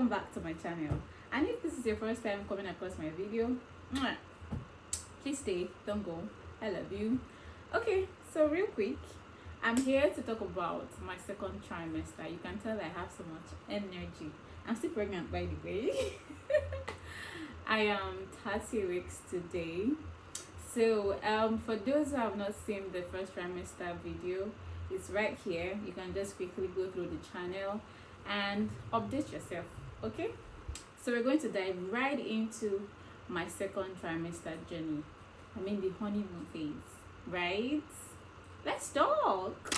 welcome back to my channel. And if this is your first time coming across my video, please stay, don't go, I love you. Okay, so real quick, I'm here to talk about my second trimester. You can tell I have so much energy. I'm still pregnant, by the way. I am 30 weeks today. So for those who have not seen the first trimester video, it's right here. You can just quickly go through the channel and update yourself. Okay, so we're going to dive right into my second trimester journey. I mean the honeymoon phase, right? Let's talk. The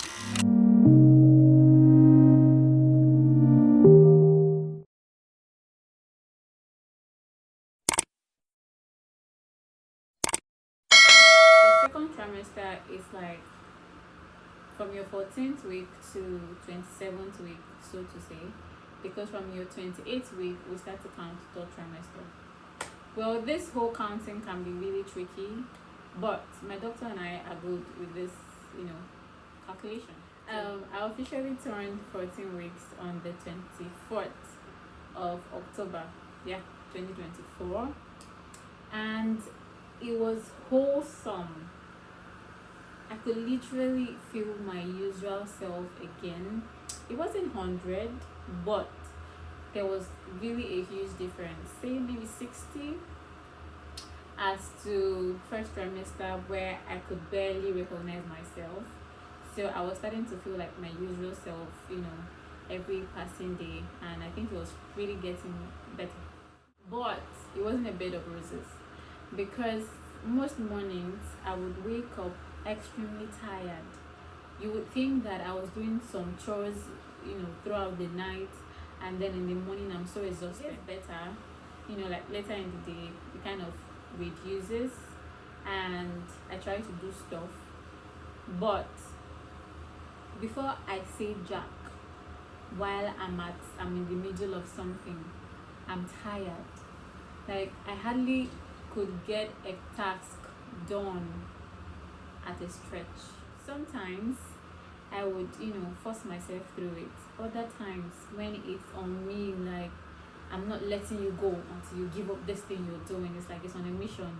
second trimester is like from your 14th week to 27th week, so to say, because from your 28th week we start to count third trimester. Well, this whole counting can be really tricky, but my doctor and I are good with this, calculation. I officially turned 14 weeks on the 24th of October, 2024, and it was wholesome. I could literally feel my usual self again. It wasn't 100, but there was really a huge difference, say maybe 60, as to first trimester, where I could barely recognize myself. So I was starting to feel like my usual self, every passing day, and I think it was really getting better. But it wasn't a bed of roses, because most mornings I would wake up extremely tired. You would think that I was doing some chores, throughout the night, and then in the morning I'm so exhausted. It's better, like later in the day it kind of reduces, and I try to do stuff, but before I say jack, while I'm in the middle of something, I'm tired. Like I hardly could get a task done at a stretch. Sometimes I would, force myself through it. Other times when it's on me, like I'm not letting you go until you give up this thing you're doing. It's like it's on a mission.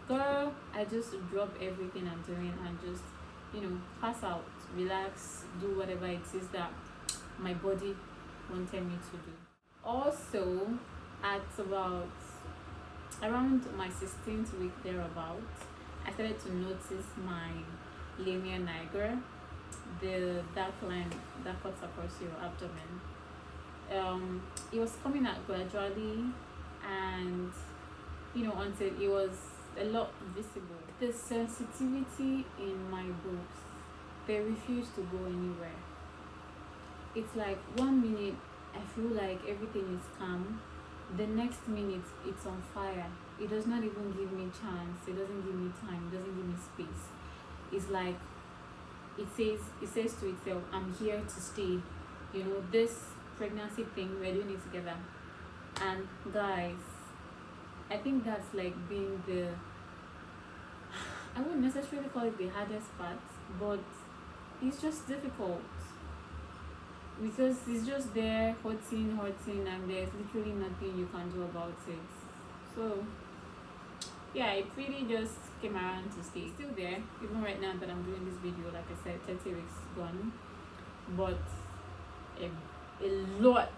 Girl, I just drop everything I'm doing and just, pass out, relax, do whatever it is that my body wanted me to do. Also, at around my 16th week thereabout, I started to notice my linea nigra, the dark line that cuts across your abdomen. It was coming out gradually, and until it was a lot visible. The sensitivity in my boobs, they refuse to go anywhere. It's like 1 minute I feel like everything is calm, the next minute it's on fire. It does not even give me chance, it doesn't give me time, it doesn't give me space. It's like it says to itself, I'm here to stay. This pregnancy thing, we're doing it together. And guys, I think that's like being I wouldn't necessarily call it the hardest part, but it's just difficult, because it's just there hurting, and there's literally nothing you can do about it. So it really just came around to stay. It's still there, even right now that I'm doing this video. Like I said, 30 weeks gone, but a lot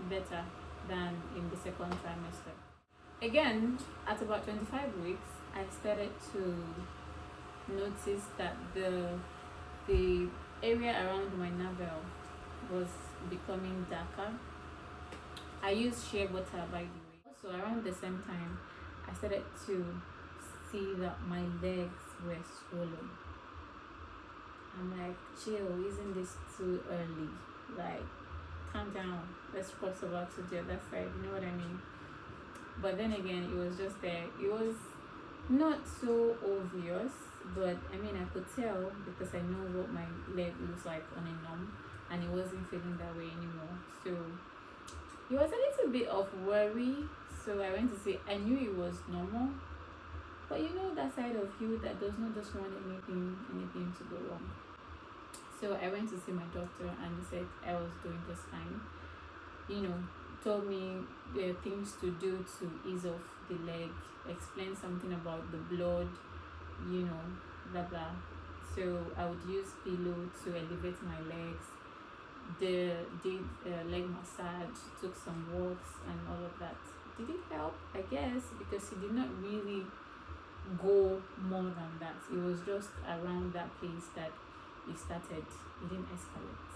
better than in the second trimester. Again, at about 25 weeks, I started to notice that the area around my navel was becoming darker. I used shea butter, by the way. Also, around the same time, I started to see that my legs were swollen. I'm like, chill, isn't this too early? Like, calm down, let's cross over to the other side, you know what I mean? But then again, it was just there. It was not so obvious, but I mean, I could tell because I know what my leg looks like on a norm, and it wasn't feeling that way anymore. So it was a little bit of worry. So I went to say, I knew it was normal, but that side of you that does not just want anything to go wrong. So I went to see my doctor, and he said I was doing just fine. told me the things to do to ease off the leg, explained something about the blood, you know, blah blah. So I would use pillow to elevate my legs. Did leg massage, took some walks and all of that. Did it help? I guess, because he did not really go more than that. It was just around that pace that it started. It didn't escalate,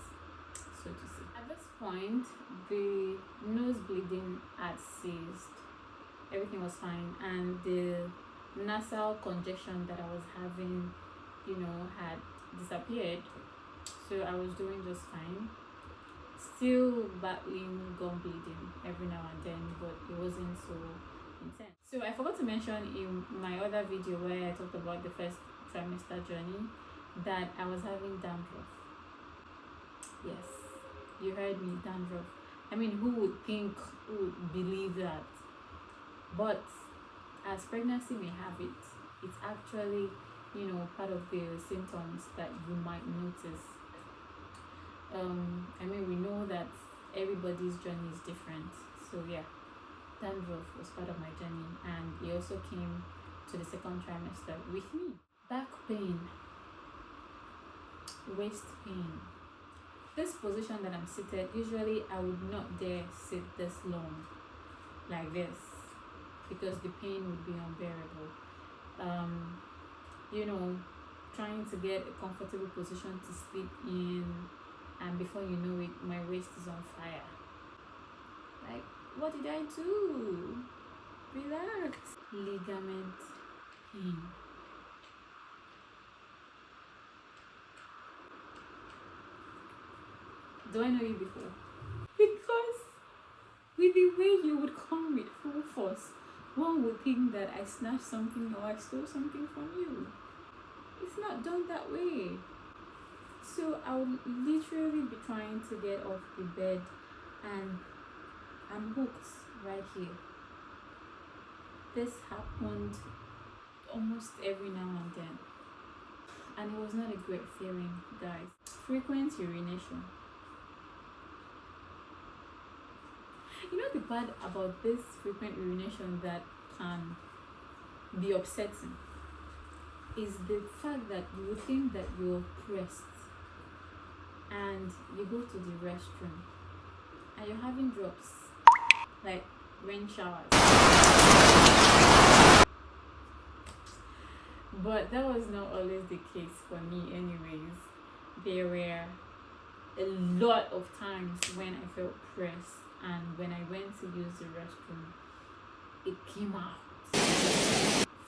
so to say. At this point, the nose bleeding had ceased. Everything was fine, and the nasal congestion that I was having, had disappeared. So I was doing just fine. Still battling gum bleeding every now and then, but it wasn't so intense. So I forgot to mention in my other video where I talked about the first trimester journey that I was having dandruff. Yes, you heard me, dandruff. I mean, who would believe that? But as pregnancy may have it, it's actually, part of the symptoms that you might notice. We know that everybody's journey is different. So yeah, dandruff was part of my journey, and it also came to the second trimester with me. Back pain, waist pain. This position that I'm seated, usually I would not dare sit this long like this because the pain would be unbearable. Trying to get a comfortable position to sleep in, and before you know it, my waist is on fire. Like, what did I do? Relax. Ligament pain. Do I know you before? Because with the way you would come with full force, one would think that I snatched something or I stole something from you. It's not done that way. So I would literally be trying to get off the bed and I'm hooked right here. This happened almost every now and then. And it was not a great feeling, guys. Frequent urination. You know the part about this frequent urination that can be upsetting is the fact that you would think that you're pressed and you go to the restroom and you're having drops like rain showers. But that was not always the case for me anyways. There were a lot of times when I felt pressed, and when I went to use the restroom, it came out,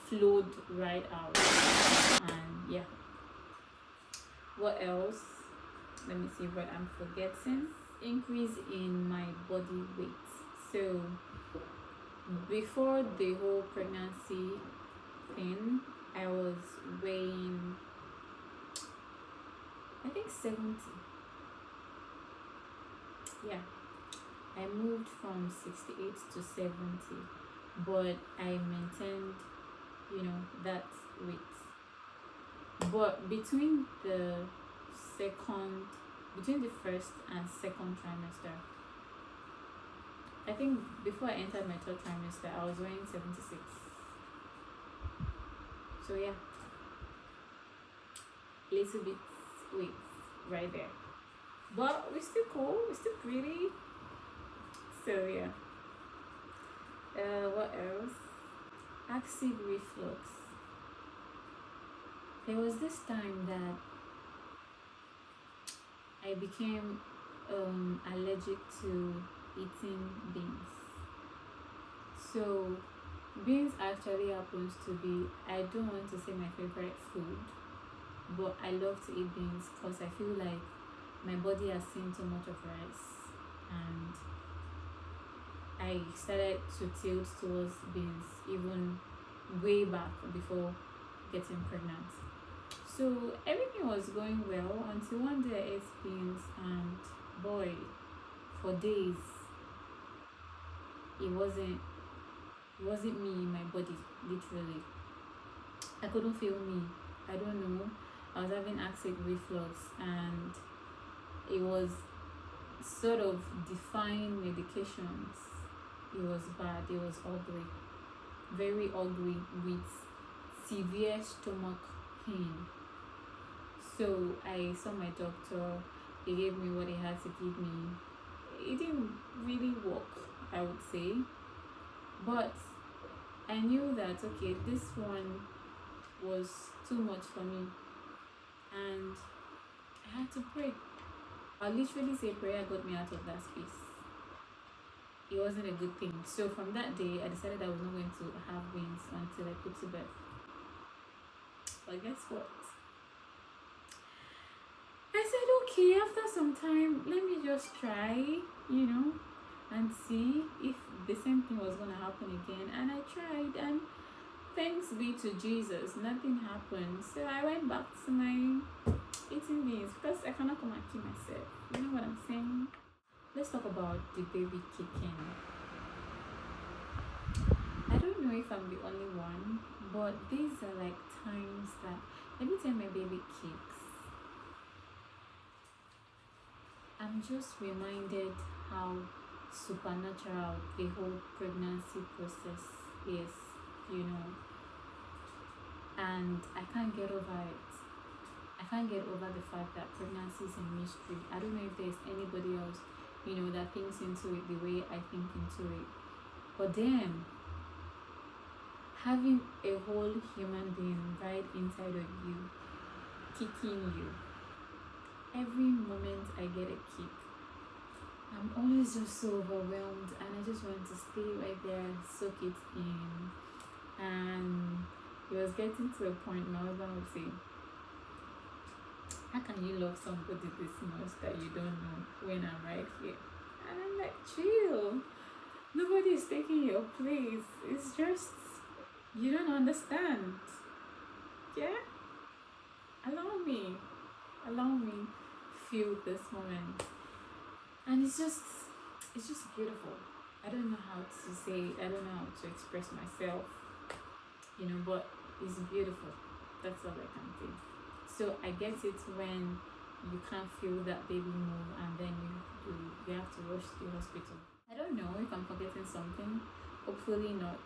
flowed right out. And yeah, what else? Let me see what I'm forgetting. Increase in my body weight. So before the whole pregnancy thing, I was weighing, I think 70. Yeah, I moved from 68 to 70, but I maintained, that weight. But between the first and second trimester, I think before I entered my third trimester, I was weighing 76. So yeah, little bit weight right there. But we're still cool, we're still pretty. So yeah. What else? Acid reflux. There was this time that I became allergic to eating beans. So beans actually happens to be, I don't want to say my favorite food, but I love to eat beans because I feel like my body has seen too much of rice, and I started to tilt towards beans even way back before getting pregnant. So everything was going well until one day I ate beans, and boy, for days it wasn't me in my body, literally. I couldn't feel me. I don't know. I was having acid reflux, and it was sort of define medications, it was bad. It was ugly, very ugly, with severe stomach pain. So I saw my doctor. He gave me what he had to give me. It didn't really work, I would say, but I knew that okay, this one was too much for me, and I had to pray. I literally say prayer got me out of that space. It wasn't a good thing. So from that day, I decided I was not going to have wings until I put to bed. But guess what? I said, okay, after some time, let me just try, and see if the same thing was going to happen again. And I tried, and thanks be to Jesus, nothing happened. So I went back to my eating beans because I cannot come and kill myself. You know what I'm saying? Let's talk about the baby kicking. I don't know if I'm the only one, but these are like times that every time my baby kicks, I'm just reminded how supernatural the whole pregnancy process is, and I can't get over it. I can't get over the fact that pregnancy is a mystery. I don't know if there's anybody else, that thinks into it the way I think into it. But then, having a whole human being right inside of you, kicking you, every moment I get a kick, I'm always just so overwhelmed, and I just want to stay right there, soak it in. And it was getting to a point my husband would say, how can you love somebody this much that you don't know when I'm right here? And I'm like, chill. Nobody is taking your place. It's just, you don't understand. Yeah? Allow me feel this moment. And it's just beautiful. I don't know how to say it. I don't know how to express myself, but it's beautiful. That's all I can say. So I get it when you can't feel that baby move, and then you have to rush to the hospital. I don't know if I'm forgetting something. Hopefully not.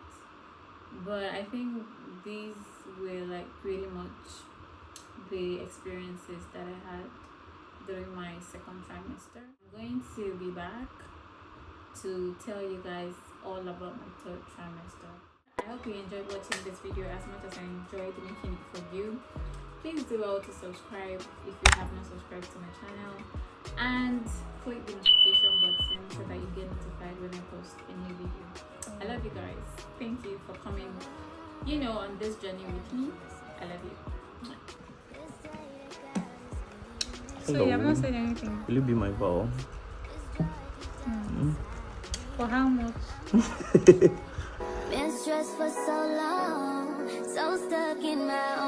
But I think these were like pretty much the experiences that I had during my second trimester. I'm going to be back to tell you guys all about my third trimester. I hope you enjoyed watching this video as much as I enjoyed making it for you. Please do well to subscribe if you have not subscribed to my channel, and click the notification button so that you get notified when I post a new video. I love you guys. Thank you for coming, on this journey with me. I love you. Hello. So you have not said anything. Will you be my vowel? For how much? Been stressed for so long, so stuck in my